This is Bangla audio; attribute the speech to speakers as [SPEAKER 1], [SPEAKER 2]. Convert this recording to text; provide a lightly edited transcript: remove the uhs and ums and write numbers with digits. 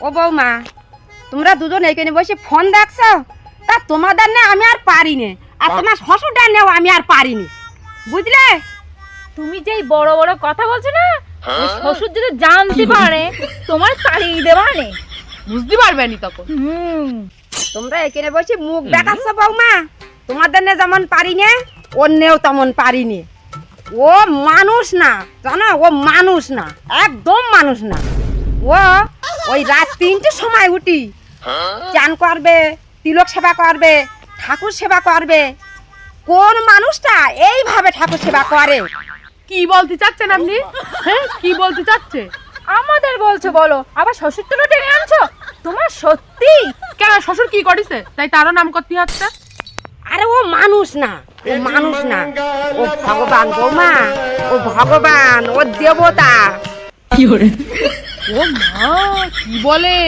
[SPEAKER 1] ও বৌমা, তোমরা দুজন এখানে বসে ফোন দেখছো, তা তোমাদের না আমি আর পারিনি, আর তোমার শ্বশুরটা নেও আমি আর পারিনি, বুঝলে?
[SPEAKER 2] তুমি যেই বড় বড় কথা বলছো না, ওই শ্বশুর যদি জানতে পারে তোমার তাড়িয়ে দেবা নে, বুঝতে পারবে নি তখন।
[SPEAKER 1] তোমরা এখানে বসে মুখ দেখাচ্ছ বৌমা, তোমাদের না যেমন পারিনি অন্যেও তেমন পারিনি। ও মানুষ না, জানো, ও মানুষ না, একদম মানুষ না। ও ওই রাত 3টের সময় উঠি চান করবে, তিলক সেবা করবে, ঠাকুর সেবা করবে। কোন মানুষটা এইভাবে ঠাকুর সেবা করে?
[SPEAKER 3] কি বলতে চাচ্ছেন আপনি? হ্যাঁ, কি বলতে চাচ্ছে?
[SPEAKER 2] আমাদের বলছো বলো, আবার শ্বশুর তুলো টেনে আনছো? তোমার সত্যি?
[SPEAKER 3] কেন, শ্বশুর কি করেছে তাই তারও নাম করতে হচ্ছে?
[SPEAKER 1] আরে ও মানুষ না, ও মানুষ না, ও ভগবান বৌমা, ও ভগবান, ও দেবতা।
[SPEAKER 3] ও মা, কি বলে?